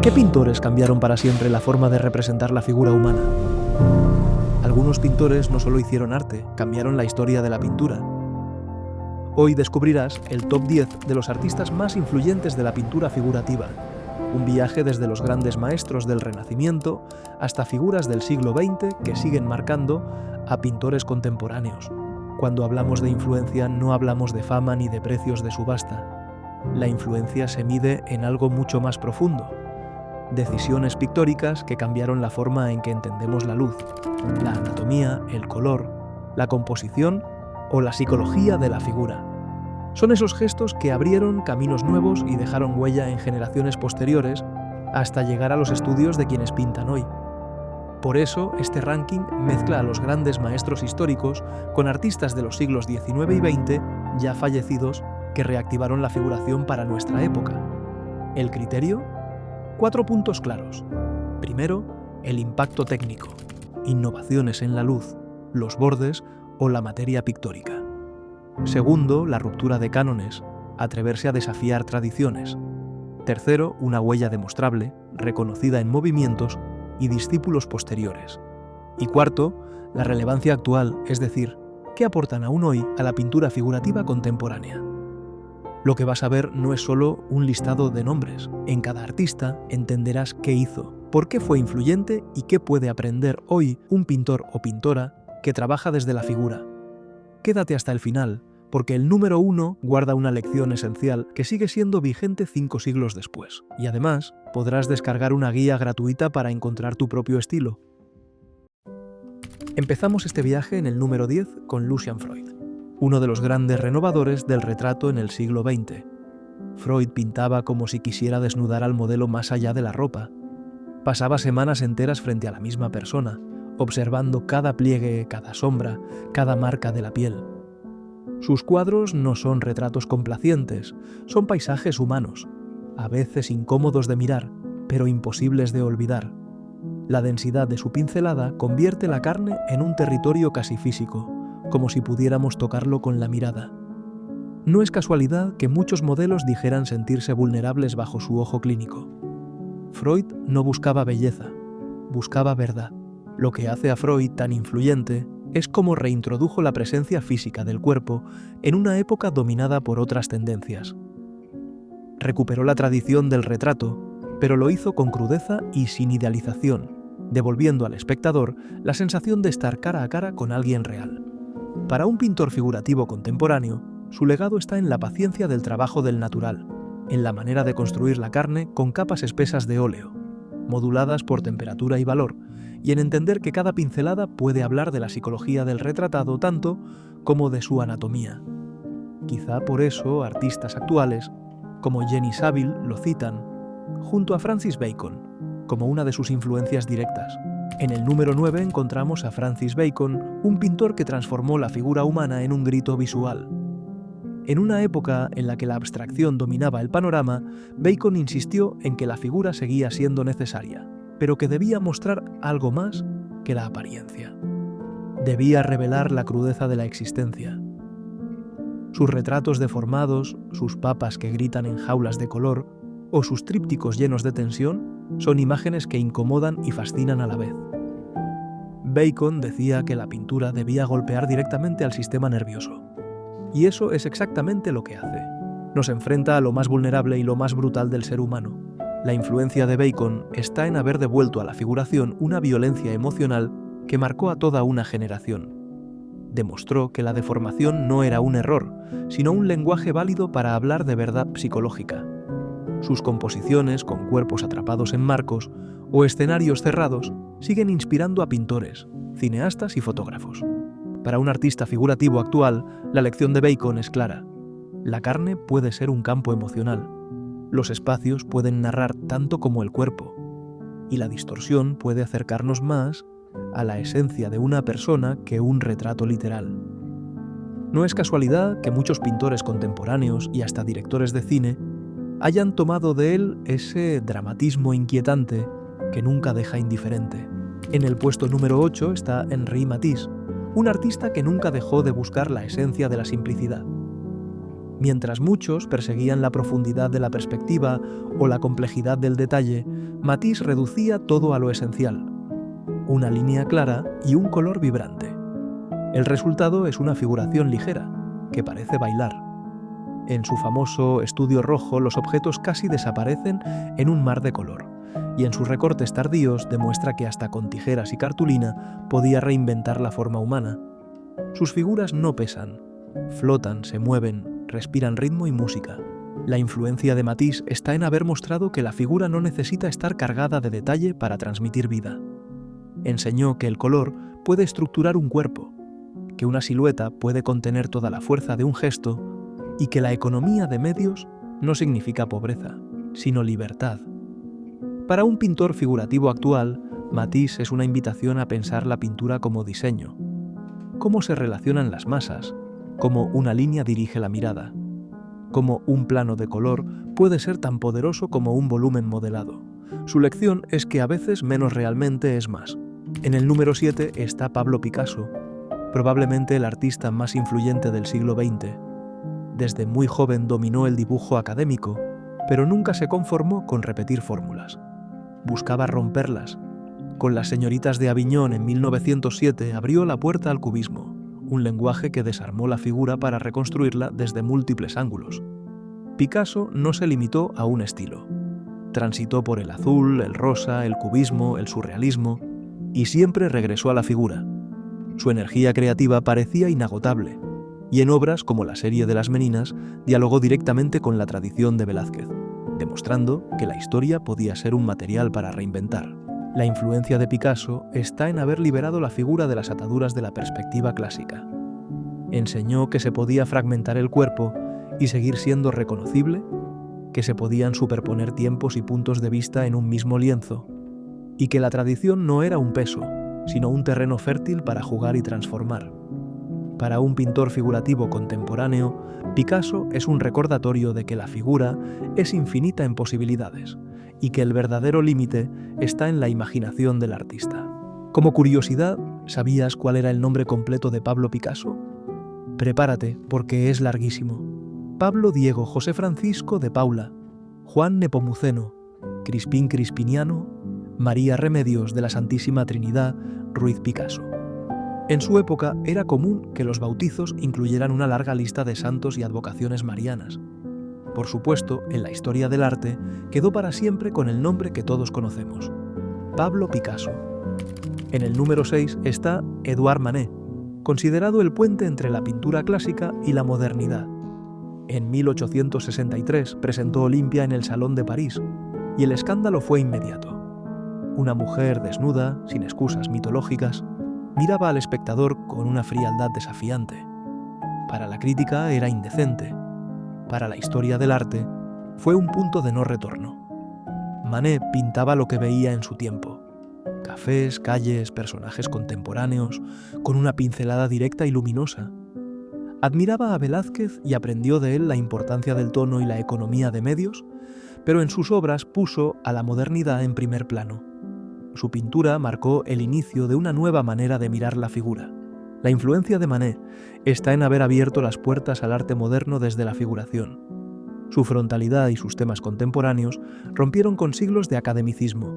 ¿Qué pintores cambiaron para siempre la forma de representar la figura humana? Algunos pintores no solo hicieron arte, cambiaron la historia de la pintura. Hoy descubrirás el top 10 de los artistas más influyentes de la pintura figurativa. Un viaje desde los grandes maestros del Renacimiento hasta figuras del siglo XX que siguen marcando a pintores contemporáneos. Cuando hablamos de influencia no hablamos de fama ni de precios de subasta. La influencia se mide en algo mucho más profundo. Decisiones pictóricas que cambiaron la forma en que entendemos la luz, la anatomía, el color, la composición o la psicología de la figura. Son esos gestos que abrieron caminos nuevos y dejaron huella en generaciones posteriores hasta llegar a los estudios de quienes pintan hoy. Por eso, este ranking mezcla a los grandes maestros históricos con artistas de los siglos XIX y XX ya fallecidos que reactivaron la figuración para nuestra época. ¿El criterio? 4 puntos claros. Primero, el impacto técnico, innovaciones en la luz, los bordes o la materia pictórica. Segundo, la ruptura de cánones, atreverse a desafiar tradiciones. Tercero, una huella demostrable, reconocida en movimientos y discípulos posteriores. Y cuarto, la relevancia actual, es decir, ¿qué aportan aún hoy a la pintura figurativa contemporánea? Lo que vas a ver no es solo un listado de nombres. En cada artista entenderás qué hizo, por qué fue influyente y qué puede aprender hoy un pintor o pintora que trabaja desde la figura. Quédate hasta el final, porque el número 1 guarda una lección esencial que sigue siendo vigente 5 siglos después. Y además, podrás descargar una guía gratuita para encontrar tu propio estilo. Empezamos este viaje en el número 10 con Lucian Freud, uno de los grandes renovadores del retrato en el siglo XX. Freud pintaba como si quisiera desnudar al modelo más allá de la ropa. Pasaba semanas enteras frente a la misma persona, observando cada pliegue, cada sombra, cada marca de la piel. Sus cuadros no son retratos complacientes, son paisajes humanos, a veces incómodos de mirar, pero imposibles de olvidar. La densidad de su pincelada convierte la carne en un territorio casi físico, como si pudiéramos tocarlo con la mirada. No es casualidad que muchos modelos dijeran sentirse vulnerables bajo su ojo clínico. Freud no buscaba belleza, buscaba verdad. Lo que hace a Freud tan influyente es cómo reintrodujo la presencia física del cuerpo en una época dominada por otras tendencias. Recuperó la tradición del retrato, pero lo hizo con crudeza y sin idealización, devolviendo al espectador la sensación de estar cara a cara con alguien real. Para un pintor figurativo contemporáneo, su legado está en la paciencia del trabajo del natural, en la manera de construir la carne con capas espesas de óleo, moduladas por temperatura y valor, y en entender que cada pincelada puede hablar de la psicología del retratado tanto como de su anatomía. Quizá por eso artistas actuales, como Jenny Saville, lo citan, junto a Francis Bacon, como una de sus influencias directas. En el número 9 encontramos a Francis Bacon, un pintor que transformó la figura humana en un grito visual. En una época en la que la abstracción dominaba el panorama, Bacon insistió en que la figura seguía siendo necesaria, pero que debía mostrar algo más que la apariencia. Debía revelar la crudeza de la existencia. Sus retratos deformados, sus papas que gritan en jaulas de color o sus trípticos llenos de tensión son imágenes que incomodan y fascinan a la vez. Bacon decía que la pintura debía golpear directamente al sistema nervioso. Y eso es exactamente lo que hace. Nos enfrenta a lo más vulnerable y lo más brutal del ser humano. La influencia de Bacon está en haber devuelto a la figuración una violencia emocional que marcó a toda una generación. Demostró que la deformación no era un error, sino un lenguaje válido para hablar de verdad psicológica. Sus composiciones, con cuerpos atrapados en marcos o escenarios cerrados, siguen inspirando a pintores, cineastas y fotógrafos. Para un artista figurativo actual, la lección de Bacon es clara. La carne puede ser un campo emocional. Los espacios pueden narrar tanto como el cuerpo. Y la distorsión puede acercarnos más a la esencia de una persona que un retrato literal. No es casualidad que muchos pintores contemporáneos y hasta directores de cine hayan tomado de él ese dramatismo inquietante que nunca deja indiferente. En el puesto número 8 está Henri Matisse, un artista que nunca dejó de buscar la esencia de la simplicidad. Mientras muchos perseguían la profundidad de la perspectiva o la complejidad del detalle, Matisse reducía todo a lo esencial: una línea clara y un color vibrante. El resultado es una figuración ligera, que parece bailar. En su famoso Estudio Rojo, los objetos casi desaparecen en un mar de color, y en sus recortes tardíos demuestra que hasta con tijeras y cartulina podía reinventar la forma humana. Sus figuras no pesan, flotan, se mueven, respiran ritmo y música. La influencia de Matisse está en haber mostrado que la figura no necesita estar cargada de detalle para transmitir vida. Enseñó que el color puede estructurar un cuerpo, que una silueta puede contener toda la fuerza de un gesto y que la economía de medios no significa pobreza, sino libertad. Para un pintor figurativo actual, Matisse es una invitación a pensar la pintura como diseño, cómo se relacionan las masas, cómo una línea dirige la mirada, cómo un plano de color puede ser tan poderoso como un volumen modelado. Su lección es que a veces menos realmente es más. En el número 7 está Pablo Picasso, probablemente el artista más influyente del siglo XX. Desde muy joven dominó el dibujo académico, pero nunca se conformó con repetir fórmulas. Buscaba romperlas. Con Las señoritas de Aviñón en 1907 abrió la puerta al cubismo, un lenguaje que desarmó la figura para reconstruirla desde múltiples ángulos. Picasso no se limitó a un estilo. Transitó por el azul, el rosa, el cubismo, el surrealismo, y siempre regresó a la figura. Su energía creativa parecía inagotable, y en obras como La serie de las Meninas dialogó directamente con la tradición de Velázquez, demostrando que la historia podía ser un material para reinventar. La influencia de Picasso está en haber liberado la figura de las ataduras de la perspectiva clásica. Enseñó que se podía fragmentar el cuerpo y seguir siendo reconocible, que se podían superponer tiempos y puntos de vista en un mismo lienzo, y que la tradición no era un peso, sino un terreno fértil para jugar y transformar. Para un pintor figurativo contemporáneo, Picasso es un recordatorio de que la figura es infinita en posibilidades y que el verdadero límite está en la imaginación del artista. Como curiosidad, ¿sabías cuál era el nombre completo de Pablo Picasso? Prepárate, porque es larguísimo. Pablo Diego José Francisco de Paula, Juan Nepomuceno, Crispín Crispiniano, María Remedios de la Santísima Trinidad, Ruiz Picasso. En su época era común que los bautizos incluyeran una larga lista de santos y advocaciones marianas. Por supuesto, en la historia del arte quedó para siempre con el nombre que todos conocemos: Pablo Picasso. En el número 6 está Édouard Manet, considerado el puente entre la pintura clásica y la modernidad. En 1863 presentó Olimpia en el Salón de París, y el escándalo fue inmediato. Una mujer desnuda, sin excusas mitológicas, miraba al espectador con una frialdad desafiante. Para la crítica era indecente. Para la historia del arte fue un punto de no retorno. Manet pintaba lo que veía en su tiempo: cafés, calles, personajes contemporáneos, con una pincelada directa y luminosa. Admiraba a Velázquez y aprendió de él la importancia del tono y la economía de medios, pero en sus obras puso a la modernidad en primer plano. Su pintura marcó el inicio de una nueva manera de mirar la figura. La influencia de Manet está en haber abierto las puertas al arte moderno desde la figuración. Su frontalidad y sus temas contemporáneos rompieron con siglos de academicismo.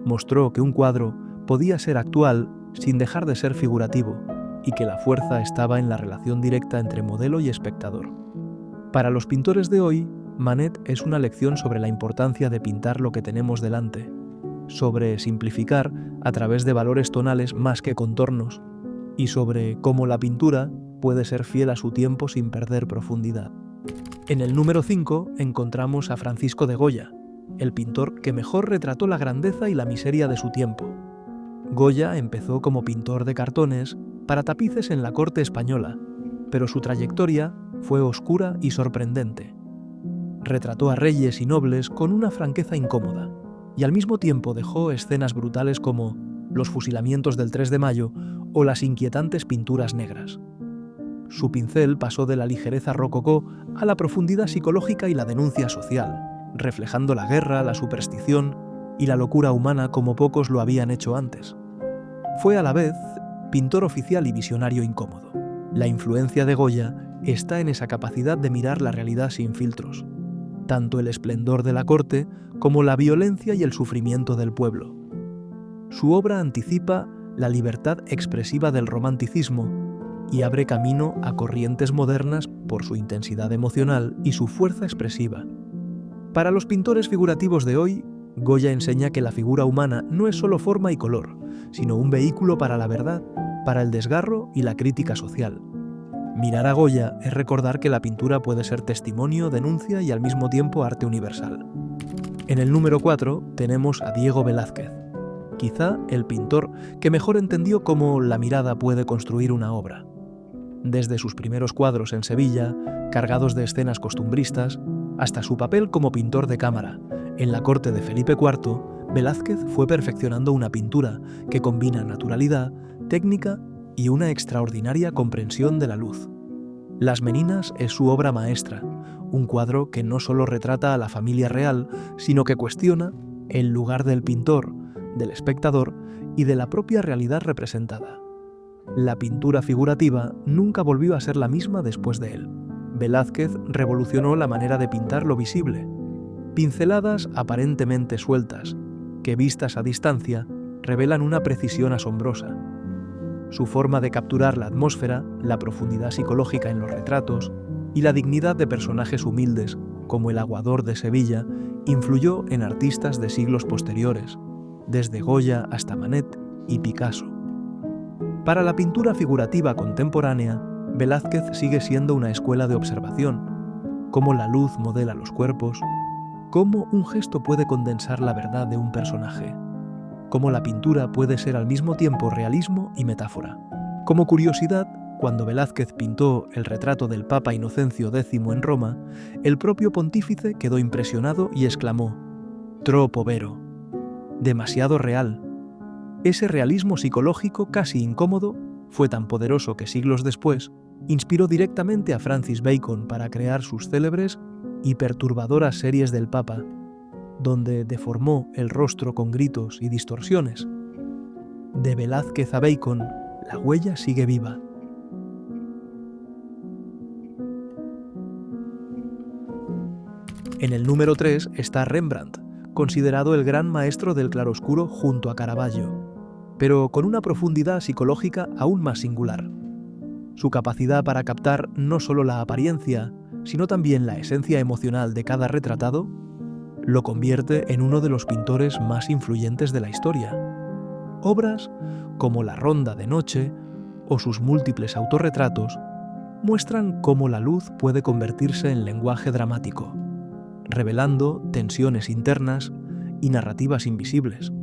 Mostró que un cuadro podía ser actual sin dejar de ser figurativo, y que la fuerza estaba en la relación directa entre modelo y espectador. Para los pintores de hoy, Manet es una lección sobre la importancia de pintar lo que tenemos delante, sobre simplificar a través de valores tonales más que contornos, y sobre cómo la pintura puede ser fiel a su tiempo sin perder profundidad. En el número 5 encontramos a Francisco de Goya, el pintor que mejor retrató la grandeza y la miseria de su tiempo. Goya empezó como pintor de cartones para tapices en la corte española, pero su trayectoria fue oscura y sorprendente. Retrató a reyes y nobles con una franqueza incómoda, y al mismo tiempo dejó escenas brutales como los fusilamientos del 3 de mayo o las inquietantes pinturas negras. Su pincel pasó de la ligereza rococó a la profundidad psicológica y la denuncia social, reflejando la guerra, la superstición y la locura humana como pocos lo habían hecho antes. Fue a la vez pintor oficial y visionario incómodo. La influencia de Goya está en esa capacidad de mirar la realidad sin filtros, tanto el esplendor de la corte como la violencia y el sufrimiento del pueblo. Su obra anticipa la libertad expresiva del romanticismo y abre camino a corrientes modernas por su intensidad emocional y su fuerza expresiva. Para los pintores figurativos de hoy, Goya enseña que la figura humana no es solo forma y color, sino un vehículo para la verdad, para el desgarro y la crítica social. Mirar a Goya es recordar que la pintura puede ser testimonio, denuncia y al mismo tiempo arte universal. En el número 4 tenemos a Diego Velázquez, quizá el pintor que mejor entendió cómo la mirada puede construir una obra. Desde sus primeros cuadros en Sevilla, cargados de escenas costumbristas, hasta su papel como pintor de cámara en la corte de Felipe IV, Velázquez fue perfeccionando una pintura que combina naturalidad, técnica y una extraordinaria comprensión de la luz. Las Meninas es su obra maestra, un cuadro que no solo retrata a la familia real, sino que cuestiona el lugar del pintor, del espectador y de la propia realidad representada. La pintura figurativa nunca volvió a ser la misma después de él. Velázquez revolucionó la manera de pintar lo visible. Pinceladas aparentemente sueltas, que vistas a distancia revelan una precisión asombrosa. Su forma de capturar la atmósfera, la profundidad psicológica en los retratos y la dignidad de personajes humildes, como el aguador de Sevilla, influyó en artistas de siglos posteriores, desde Goya hasta Manet y Picasso. Para la pintura figurativa contemporánea, Velázquez sigue siendo una escuela de observación, cómo la luz modela los cuerpos, cómo un gesto puede condensar la verdad de un personaje, cómo la pintura puede ser al mismo tiempo realismo y metáfora. Como curiosidad, cuando Velázquez pintó el retrato del Papa Inocencio X en Roma, el propio pontífice quedó impresionado y exclamó: «Troppo vero», demasiado real. Ese realismo psicológico casi incómodo fue tan poderoso que siglos después inspiró directamente a Francis Bacon para crear sus célebres y perturbadoras series del Papa, donde deformó el rostro con gritos y distorsiones. De Velázquez a Bacon, la huella sigue viva. En el número 3 está Rembrandt, considerado el gran maestro del claroscuro junto a Caravaggio, pero con una profundidad psicológica aún más singular. Su capacidad para captar no solo la apariencia, sino también la esencia emocional de cada retratado, lo convierte en uno de los pintores más influyentes de la historia. Obras como La Ronda de Noche o sus múltiples autorretratos muestran cómo la luz puede convertirse en lenguaje dramático, revelando tensiones internas y narrativas invisibles.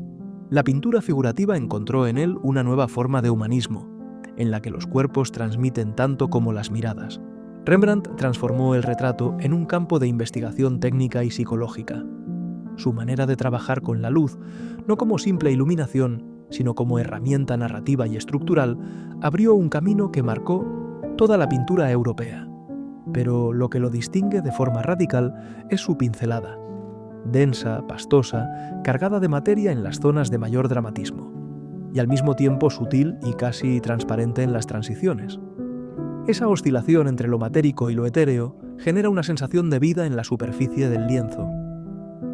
La pintura figurativa encontró en él una nueva forma de humanismo, en la que los cuerpos transmiten tanto como las miradas. Rembrandt transformó el retrato en un campo de investigación técnica y psicológica. Su manera de trabajar con la luz, no como simple iluminación, sino como herramienta narrativa y estructural, abrió un camino que marcó toda la pintura europea. Pero lo que lo distingue de forma radical es su pincelada, densa, pastosa, cargada de materia en las zonas de mayor dramatismo, y al mismo tiempo sutil y casi transparente en las transiciones. Esa oscilación entre lo matérico y lo etéreo genera una sensación de vida en la superficie del lienzo.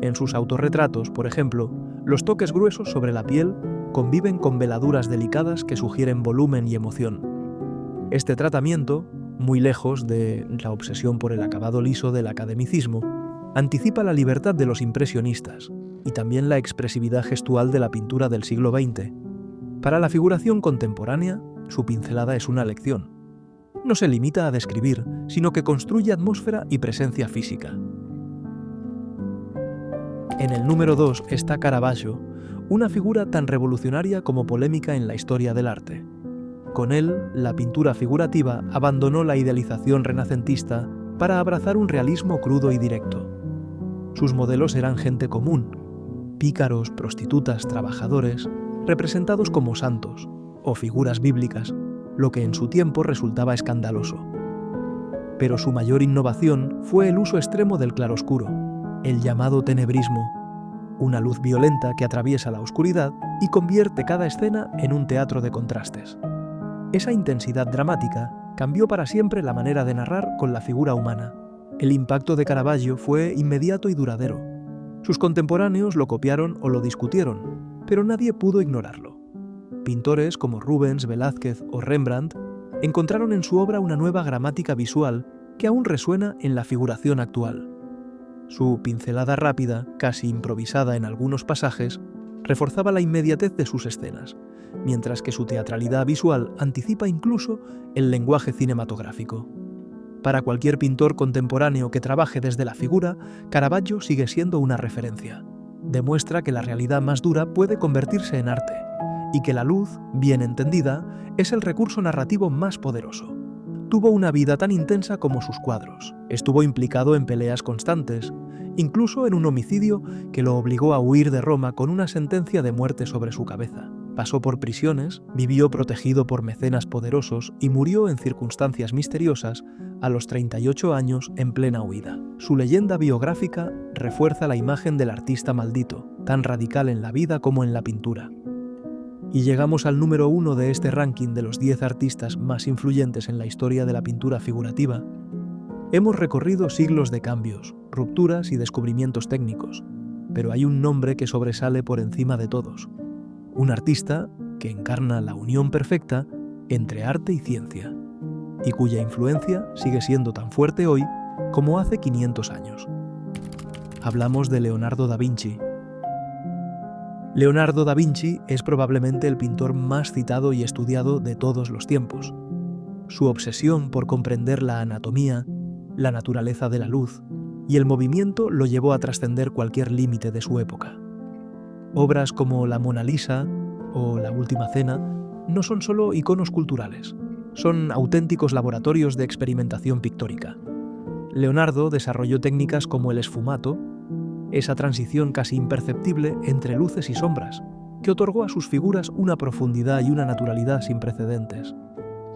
En sus autorretratos, por ejemplo, los toques gruesos sobre la piel conviven con veladuras delicadas que sugieren volumen y emoción. Este tratamiento, muy lejos de la obsesión por el acabado liso del academicismo, anticipa la libertad de los impresionistas y también la expresividad gestual de la pintura del siglo XX. Para la figuración contemporánea, su pincelada es una lección. No se limita a describir, sino que construye atmósfera y presencia física. En el número 2 está Caravaggio, una figura tan revolucionaria como polémica en la historia del arte. Con él, la pintura figurativa abandonó la idealización renacentista para abrazar un realismo crudo y directo. Sus modelos eran gente común, pícaros, prostitutas, trabajadores, representados como santos o figuras bíblicas, lo que en su tiempo resultaba escandaloso. Pero su mayor innovación fue el uso extremo del claroscuro, el llamado tenebrismo, una luz violenta que atraviesa la oscuridad y convierte cada escena en un teatro de contrastes. Esa intensidad dramática cambió para siempre la manera de narrar con la figura humana. El impacto de Caravaggio fue inmediato y duradero. Sus contemporáneos lo copiaron o lo discutieron, pero nadie pudo ignorarlo. Pintores como Rubens, Velázquez o Rembrandt encontraron en su obra una nueva gramática visual que aún resuena en la figuración actual. Su pincelada rápida, casi improvisada en algunos pasajes, reforzaba la inmediatez de sus escenas, mientras que su teatralidad visual anticipa incluso el lenguaje cinematográfico. Para cualquier pintor contemporáneo que trabaje desde la figura, Caravaggio sigue siendo una referencia. Demuestra que la realidad más dura puede convertirse en arte, y que la luz, bien entendida, es el recurso narrativo más poderoso. Tuvo una vida tan intensa como sus cuadros. Estuvo implicado en peleas constantes, incluso en un homicidio que lo obligó a huir de Roma con una sentencia de muerte sobre su cabeza. Pasó por prisiones, vivió protegido por mecenas poderosos y murió en circunstancias misteriosas a los 38 años en plena huida. Su leyenda biográfica refuerza la imagen del artista maldito, tan radical en la vida como en la pintura. Y llegamos al número 1 de este ranking de los 10 artistas más influyentes en la historia de la pintura figurativa. Hemos recorrido siglos de cambios, rupturas y descubrimientos técnicos, pero hay un nombre que sobresale por encima de todos. Un artista que encarna la unión perfecta entre arte y ciencia, y cuya influencia sigue siendo tan fuerte hoy como hace 500 años. Hablamos de Leonardo da Vinci. Leonardo da Vinci es probablemente el pintor más citado y estudiado de todos los tiempos. Su obsesión por comprender la anatomía, la naturaleza de la luz y el movimiento lo llevó a trascender cualquier límite de su época. Obras como la Mona Lisa o La Última Cena no son solo iconos culturales, son auténticos laboratorios de experimentación pictórica. Leonardo desarrolló técnicas como el esfumato, esa transición casi imperceptible entre luces y sombras, que otorgó a sus figuras una profundidad y una naturalidad sin precedentes.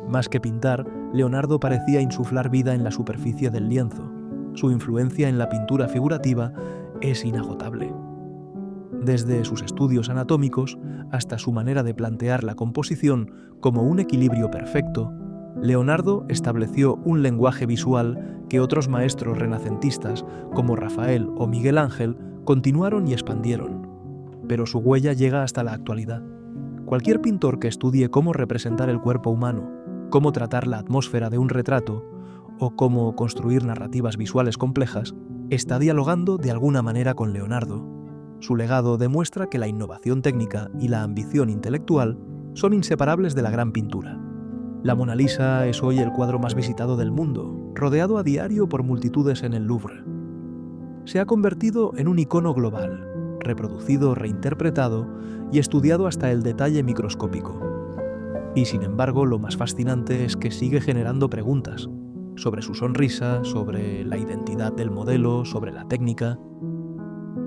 Más que pintar, Leonardo parecía insuflar vida en la superficie del lienzo. Su influencia en la pintura figurativa es inagotable. Desde sus estudios anatómicos hasta su manera de plantear la composición como un equilibrio perfecto, Leonardo estableció un lenguaje visual que otros maestros renacentistas como Rafael o Miguel Ángel continuaron y expandieron. Pero su huella llega hasta la actualidad. Cualquier pintor que estudie cómo representar el cuerpo humano, cómo tratar la atmósfera de un retrato o cómo construir narrativas visuales complejas, está dialogando de alguna manera con Leonardo. Su legado demuestra que la innovación técnica y la ambición intelectual son inseparables de la gran pintura. La Mona Lisa es hoy el cuadro más visitado del mundo, rodeado a diario por multitudes en el Louvre. Se ha convertido en un icono global, reproducido, reinterpretado y estudiado hasta el detalle microscópico. Y sin embargo, lo más fascinante es que sigue generando preguntas sobre su sonrisa, sobre la identidad del modelo, sobre la técnica.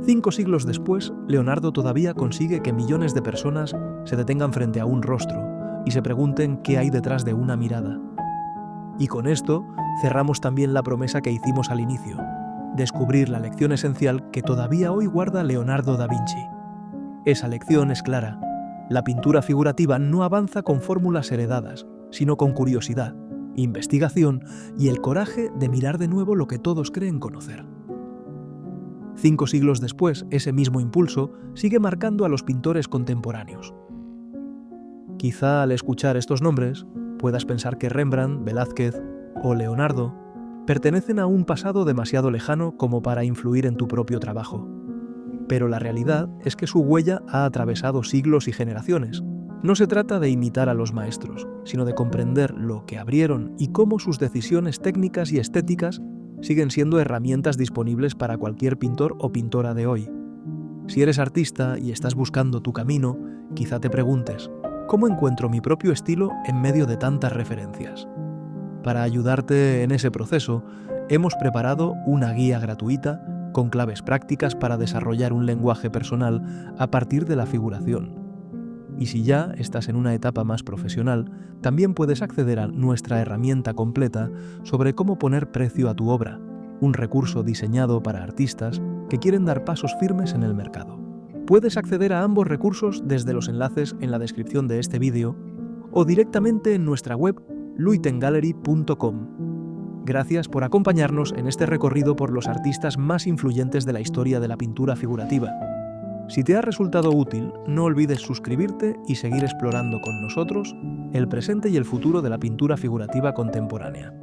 5 siglos después, Leonardo todavía consigue que millones de personas se detengan frente a un rostro y se pregunten qué hay detrás de una mirada. Y con esto cerramos también la promesa que hicimos al inicio, descubrir la lección esencial que todavía hoy guarda Leonardo da Vinci. Esa lección es clara: la pintura figurativa no avanza con fórmulas heredadas, sino con curiosidad, investigación y el coraje de mirar de nuevo lo que todos creen conocer. 5 siglos después, ese mismo impulso sigue marcando a los pintores contemporáneos. Quizá al escuchar estos nombres puedas pensar que Rembrandt, Velázquez o Leonardo pertenecen a un pasado demasiado lejano como para influir en tu propio trabajo. Pero la realidad es que su huella ha atravesado siglos y generaciones. No se trata de imitar a los maestros, sino de comprender lo que abrieron y cómo sus decisiones técnicas y estéticas siguen siendo herramientas disponibles para cualquier pintor o pintora de hoy. Si eres artista y estás buscando tu camino, quizá te preguntes: ¿cómo encuentro mi propio estilo en medio de tantas referencias? Para ayudarte en ese proceso, hemos preparado una guía gratuita con claves prácticas para desarrollar un lenguaje personal a partir de la figuración. Y si ya estás en una etapa más profesional, también puedes acceder a nuestra herramienta completa sobre cómo poner precio a tu obra, un recurso diseñado para artistas que quieren dar pasos firmes en el mercado. Puedes acceder a ambos recursos desde los enlaces en la descripción de este vídeo o directamente en nuestra web luitengallery.com. Gracias por acompañarnos en este recorrido por los artistas más influyentes de la historia de la pintura figurativa. Si te ha resultado útil, no olvides suscribirte y seguir explorando con nosotros el presente y el futuro de la pintura figurativa contemporánea.